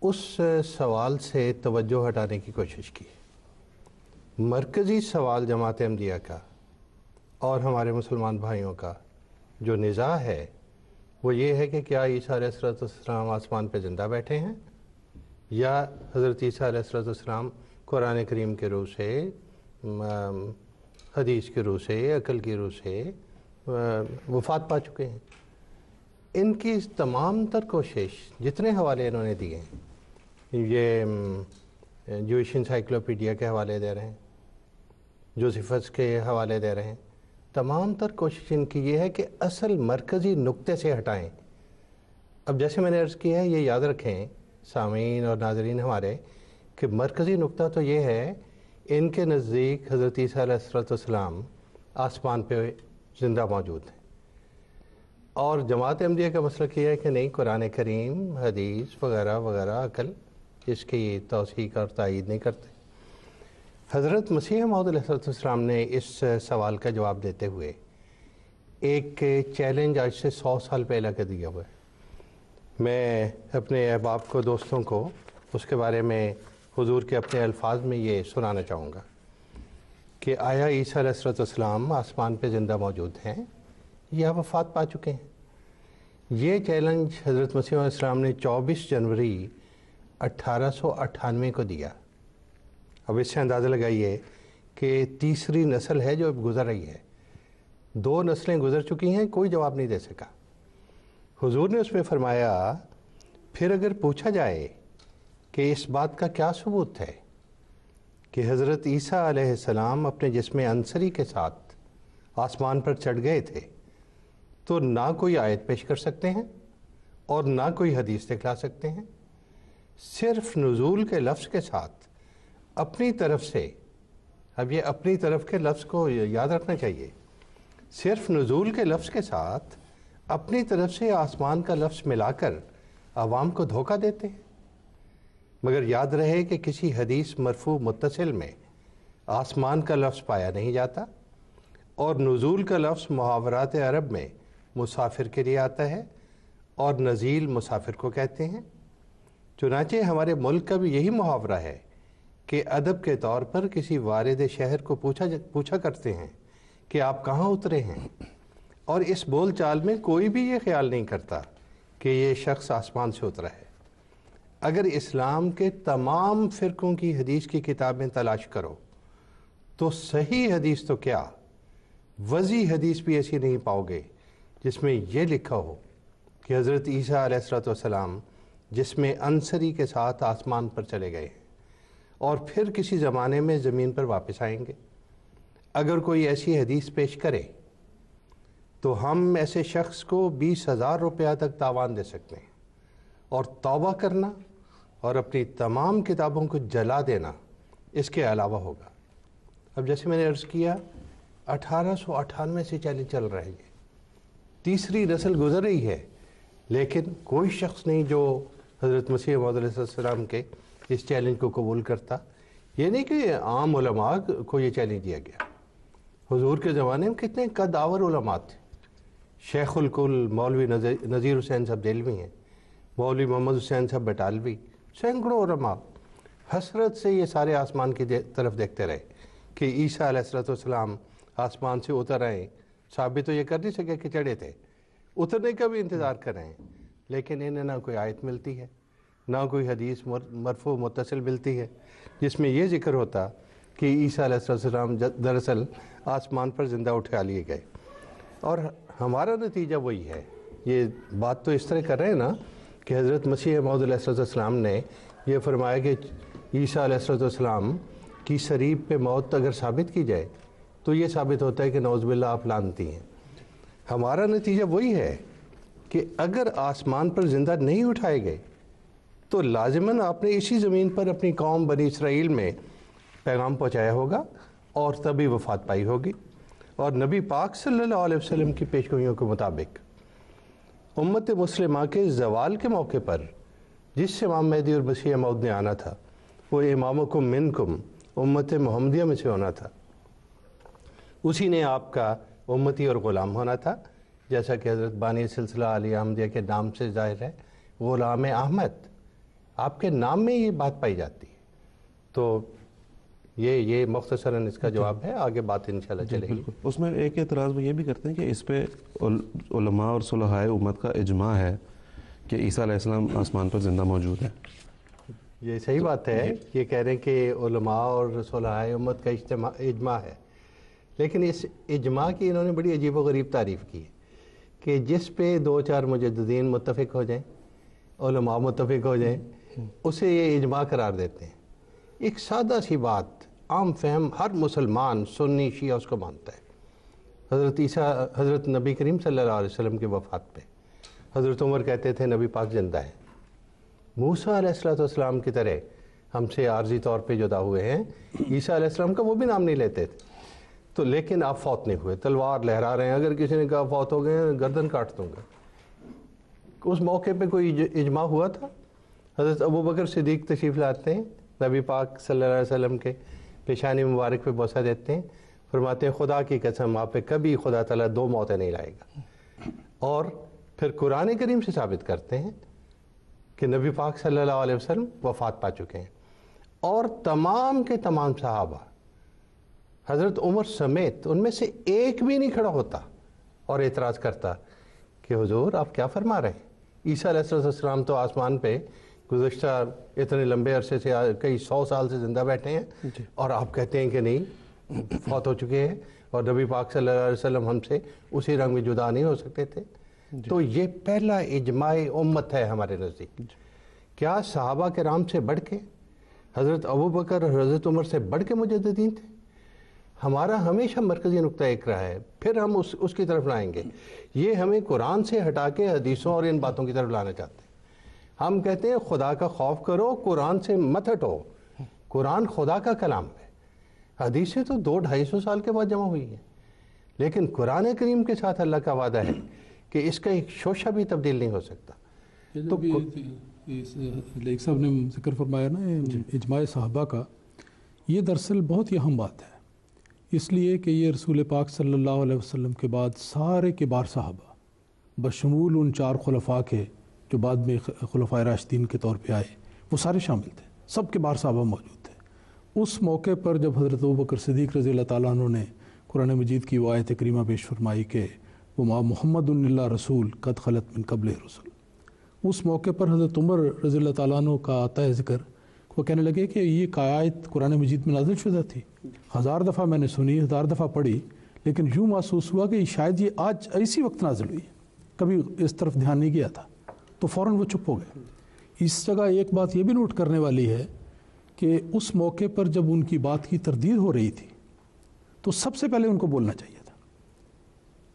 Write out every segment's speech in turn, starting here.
اس سوال سے توجہ ہٹانے کی کوشش کی۔ مرکزی سوال جماعت احمدیہ کا اور ہمارے مسلمان بھائیوں کا جو نزاع ہے وہ یہ ہے کہ کیا عیسیٰ علیہ السلام آسمان پہ زندہ بیٹھے ہیں، یا حضرت عیسیٰ علیہ السلام قرآن کریم کے روح سے، حدیث کے روح سے، عقل کی روح سے وفات پا چکے ہیں۔ ان کی تمام تر کوشش، جتنے حوالے انہوں نے دیے ہیں، یہ جوئش انسائکلوپیڈیا کے حوالے دے رہے ہیں، جوزیفس کے حوالے دے رہے ہیں، تمام تر کوشش ان کی یہ ہے کہ اصل مرکزی نقطے سے ہٹائیں۔ اب جیسے میں نے عرض کیا ہے، یہ یاد رکھیں سامعین اور ناظرین ہمارے، کہ مرکزی نقطہ تو یہ ہے ان کے نزدیک حضرت عیسیٰ علیہ السلام آسمان پہ زندہ موجود ہیں، اور جماعت احمدیہ کا مسئلہ یہ ہے کہ نہیں، قرآن کریم، حدیث وغیرہ وغیرہ، عقل اس کی توثیق اور تائید نہیں کرتے۔ حضرت مسیح موعود علیہ السلام نے اس سوال کا جواب دیتے ہوئے ایک چیلنج آج سے 100 سال پہلے کا دیا ہوا ہے۔ میں اپنے احباب کو، دوستوں کو اس کے بارے میں حضور کے اپنے الفاظ میں یہ سنانا چاہوں گا کہ آیا عیسیٰ علیہ السلام آسمان پہ زندہ موجود ہیں یا وفات پا چکے ہیں؟ یہ چیلنج حضرت مسیح علیہ السلام نے 24 جنوری 1898 کو دیا۔ اب اس سے اندازہ لگائیے کہ تیسری نسل ہے جو اب گزر رہی ہے، 2 نسلیں گزر چکی ہیں، کوئی جواب نہیں دے سکا۔ حضور نے اس میں فرمایا، پھر اگر پوچھا جائے کہ اس بات کا کیا ثبوت ہے کہ حضرت عیسیٰ علیہ السلام اپنے جسم عنصری کے ساتھ آسمان پر چڑھ گئے تھے، تو نہ کوئی آیت پیش کر سکتے ہیں اور نہ کوئی حدیث دکھلا سکتے ہیں۔ صرف نزول کے لفظ کے ساتھ اپنی طرف سے، اب یہ اپنی طرف کے لفظ کو یاد رکھنا چاہیے، صرف نزول کے لفظ کے ساتھ اپنی طرف سے آسمان کا لفظ ملا کر عوام کو دھوکہ دیتے ہیں۔ مگر یاد رہے کہ کسی حدیث مرفوع متصل میں آسمان کا لفظ پایا نہیں جاتا، اور نزول کا لفظ محاورات عرب میں مسافر کے لیے آتا ہے، اور نزیل مسافر کو کہتے ہیں۔ چنانچہ ہمارے ملک کا بھی یہی محاورہ ہے کہ ادب کے طور پر کسی وارد شہر کو پوچھا کرتے ہیں کہ آپ کہاں اترے ہیں، اور اس بول چال میں کوئی بھی یہ خیال نہیں کرتا کہ یہ شخص آسمان سے اترا ہے۔ اگر اسلام کے تمام فرقوں کی حدیث کی کتابیں تلاش کرو تو صحیح حدیث تو کیا، وضعی حدیث بھی ایسی نہیں پاؤ گے جس میں یہ لکھا ہو کہ حضرت عیسیٰ علیہ السلام جسم عنصری کے ساتھ آسمان پر چلے گئے ہیں اور پھر کسی زمانے میں زمین پر واپس آئیں گے۔ اگر کوئی ایسی حدیث پیش کرے تو ہم ایسے شخص کو 20,000 روپیہ تک تاوان دے سکتے ہیں، اور توبہ کرنا اور اپنی تمام کتابوں کو جلا دینا اس کے علاوہ ہوگا۔ اب جیسے میں نے عرض کیا، 1898 سے چیلنج چل رہا ہے، یہ تیسری نسل گزر رہی ہے، لیکن کوئی شخص نہیں جو حضرت مسیح موعود علیہ السلام کے اس چیلنج کو قبول کرتا۔ یہ نہیں کہ عام علماء کو یہ چیلنج دیا گیا، حضور کے زمانے میں کتنے قدآور علماء تھے۔ شیخ الکل مولوی نذیر حسین صاحب دہلوی ہیں، مولوی محمد حسین صاحب بٹالوی، سینکڑوں علماء حسرت سے یہ سارے آسمان کی طرف دیکھتے رہے کہ عیسیٰ علیہ السلام آسمان سے اتر آئے۔ ثابت تو یہ کر نہیں سکے کہ چڑھے تھے، اترنے کا بھی انتظار کر رہے ہیں، لیکن انہیں نہ کوئی آیت ملتی ہے، نہ کوئی حدیث مرفوع متصل ملتی ہے جس میں یہ ذکر ہوتا کہ عیسیٰ علیہ السلام دراصل آسمان پر زندہ اٹھا لیے گئے۔ اور ہمارا نتیجہ وہی ہے۔ یہ بات تو اس طرح کر رہے ہیں نا کہ حضرت مسیح موعود علیہ السلام نے یہ فرمایا کہ عیسیٰ علیہ السلام کی صلیب پہ موت اگر ثابت کی جائے تو یہ ثابت ہوتا ہے کہ نعوذ باللہ آپ لعنتی ہیں۔ ہمارا نتیجہ وہی ہے کہ اگر آسمان پر زندہ نہیں اٹھائے گئے تو لازماً آپ نے اسی زمین پر اپنی قوم بنی اسرائیل میں پیغام پہنچایا ہوگا اور تبھی وفات پائی ہوگی۔ اور نبی پاک صلی اللہ علیہ وسلم کی پیشگوئیوں کے مطابق امت مسلمہ کے زوال کے موقع پر جس امام مہدی اور مسیح موعود نے آنا تھا وہ امامکم منکم، امت محمدیہ میں سے ہونا تھا، اسی نے آپ کا امتی اور غلام ہونا تھا، جیسا کہ حضرت بانی سلسلہ علی احمدیہ کے نام سے ظاہر ہے، غلام احمد، آپ کے نام میں یہ بات پائی جاتی ہے. تو یہ مختصراً اس کا جواب ہے. آگے بات انشاءاللہ چلے گی. اس میں ایک اعتراض وہ یہ بھی کرتے ہیں کہ اس پہ علماء اور صلحاء امت کا اجماع ہے کہ عیسیٰ علیہ السلام آسمان پر زندہ موجود ہیں. یہ صحیح بات ہے. یہ کہہ رہے ہیں کہ علماء اور صلحاء امت کا اجماع ہے، لیکن اس اجماع کی انہوں نے بڑی عجیب و غریب تعریف کی ہے کہ جس پہ 2-4 مجددین متفق ہو جائیں، علماء متفق ہو جائیں، اسے یہ اجماع قرار دیتے ہیں. ایک سادہ سی بات، عام فہم، ہر مسلمان سنی شیعہ اس کو مانتا ہے. حضرت نبی کریم صلی اللہ علیہ وسلم کی وفات پہ حضرت عمر کہتے تھے نبی پاک زندہ ہیں. موسیٰ علیہ السلام کی طرح ہم سے عارضی طور پہ جدا ہوئے ہیں. عیسیٰ علیہ السلام کا وہ بھی نام نہیں لیتے تھے. تو لیکن آپ فوت نہیں ہوئے، تلوار لہرا رہے ہیں. اگر کسی نے کہا فوت ہو گئے گردن کاٹ دوں گا. اس موقع پہ کوئی اجماع ہوا تھا؟ حضرت ابوبکر صدیق تشریف لاتے ہیں، نبی پاک صلی اللہ علیہ وسلم کے پیشانی مبارک پہ بوسہ دیتے ہیں، فرماتے ہیں خدا کی قسم آپ پہ کبھی خدا تعالیٰ 2 موتیں نہیں لائے گا. اور پھر قرآن کریم سے ثابت کرتے ہیں کہ نبی پاک صلی اللہ علیہ وسلم وفات پا چکے ہیں. اور تمام کے تمام صحابہ حضرت عمر سمیت ان میں سے ایک بھی نہیں کھڑا ہوتا اور اعتراض کرتا کہ حضور آپ کیا فرما رہے ہیں؟ عیسیٰ علیہ السلام تو آسمان پہ گزشتہ اتنے لمبے عرصے سے کئی 100 سال سے زندہ بیٹھے ہیں، اور آپ کہتے ہیں کہ نہیں فوت ہو چکے ہیں، اور نبی پاک صلی اللہ علیہ وسلم ہم سے اسی رنگ میں جدا نہیں ہو سکتے تھے. تو یہ پہلا اجماع امت ہے ہمارے نزدیک. کیا صحابہ کرام سے بڑھ کے، حضرت ابوبکر اور حضرت عمر سے بڑھ کے مجددین تھے؟ ہمارا ہمیشہ مرکزی نقطہ ایک رہا ہے، پھر ہم اس کی طرف لائیں گے. یہ ہمیں قرآن سے ہٹا کے حدیثوں اور ان باتوں کی طرف لانا چاہتے ہیں. ہم کہتے ہیں خدا کا خوف کرو، قرآن سے مت ہٹو. قرآن خدا کا کلام ہے. حدیثیں تو 200-250 سال کے بعد جمع ہوئی ہیں، لیکن قرآن کریم کے ساتھ اللہ کا وعدہ ہے کہ اس کا ایک شوشہ بھی تبدیل نہیں ہو سکتا. تو لیک صاحب نے ذکر فرمایا نا اجماع صحابہ کا، یہ دراصل بہت ہی اہم بات ہے، اس لیے کہ یہ رسول پاک صلی اللہ علیہ وسلم کے بعد سارے کبار صحابہ بشمول ان 4 خلفاء کے جو بعد میں خلفائے راشدین کے طور پہ آئے، وہ سارے شامل تھے. سب کبار صحابہ موجود تھے. اس موقع پر جب حضرت ابوبکر صدیق رضی اللہ تعالیٰ عنہ نے قرآن مجید کی وہ آیت کریمہ پیش فرمائی کہ وہ محمد اللہ رسول قد خلت من قبل رسول، اس موقع پر حضرت عمر رضی اللہ تعالیٰ عنہ کا آتا ہے ذکر، وہ کہنے لگے کہ یہ آیت قرآن مجید میں نازل شدہ تھی. 1000 دفعہ میں نے سنی، 1000 دفعہ پڑھی، لیکن یوں محسوس ہوا کہ شاید یہ آج اسی وقت نازل ہوئی ہے، کبھی اس طرف دھیان نہیں گیا تھا. تو فوراً وہ چپ ہو گئے. اس جگہ ایک بات یہ بھی نوٹ کرنے والی ہے کہ اس موقع پر جب ان کی بات کی تردید ہو رہی تھی تو سب سے پہلے ان کو بولنا چاہیے تھا،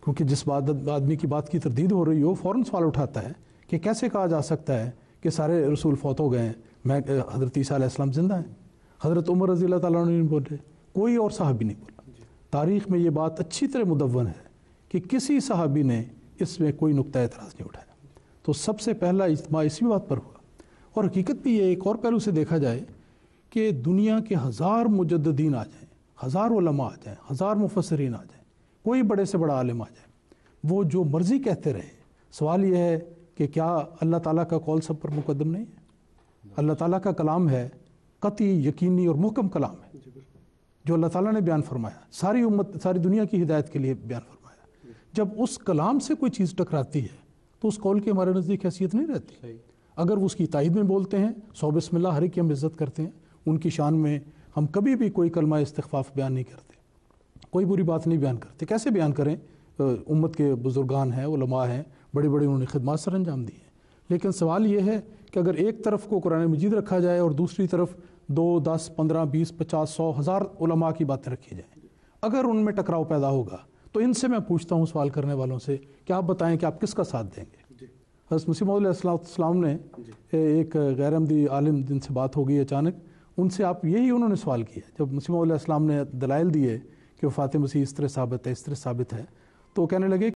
کیونکہ جس آدمی کی بات کی تردید ہو رہی ہو فوراً سوال اٹھاتا ہے کہ کیسے کہا جا سکتا ہے کہ سارے رسول فوت ہو گئے ہیں، میں حضرت عیسیٰ علیہ السلام زندہ ہیں. حضرت عمر رضی اللہ تعالیٰ عنہ نہیں بولے، کوئی اور صحابی نہیں بولا. تاریخ میں یہ بات اچھی طرح مدون ہے کہ کسی صحابی نے اس میں کوئی نقطہ اعتراض نہیں اٹھایا. تو سب سے پہلا اجتماع اسی بات پر ہوا. اور حقیقت بھی یہ ایک اور پہلو سے دیکھا جائے کہ دنیا کے 1000 مجددین آ جائیں، 1000 علماء آ جائیں، 1000 مفسرین آ جائیں، کوئی بڑے سے بڑا عالم آ جائے، وہ جو مرضی کہتے رہے. سوال یہ ہے کہ کیا اللہ تعالیٰ کا قول سب پر مقدم نہیں ہے؟ اللہ تعالیٰ کا کلام ہے، قطعی، یقینی اور محکم کلام ہے، جو اللہ تعالیٰ نے بیان فرمایا، ساری امت، ساری دنیا کی ہدایت کے لیے بیان فرمایا. جب اس کلام سے کوئی چیز ٹکراتی ہے تو اس قول کی ہمارے نزدیک حیثیت نہیں رہتی. اگر وہ اس کی تائید میں بولتے ہیں، سو بسم اللہ، ہر ایک کی ہم عزت کرتے ہیں، ان کی شان میں ہم کبھی بھی کوئی کلمہ استخفاف بیان نہیں کرتے، کوئی بری بات نہیں بیان کرتے. کیسے بیان کریں؟ امت کے بزرگان ہیں، علماء ہیں، بڑی بڑی انہوں نے خدمات سر انجام دی ہیں. لیکن سوال یہ ہے کہ اگر ایک طرف کو قرآن مجید رکھا جائے اور دوسری طرف 2، 10، 15، 20، 50، 100، 1000 علماء کی باتیں رکھی جائیں، اگر ان میں ٹکراؤ پیدا ہوگا تو ان سے میں پوچھتا ہوں سوال کرنے والوں سے کہ آپ بتائیں کہ آپ کس کا ساتھ دیں گے؟ حضرت مسیح موعود علیہ السلام نے ایک غیر احمدی عالم جن سے بات ہو گئی اچانک، ان سے آپ یہی انہوں نے سوال کیا جب مسیح موعود علیہ السلام نے دلائل دیے کہ وفات مسیح اس طرح ثابت ہے، اس طرح ثابت ہے، تو کہنے لگے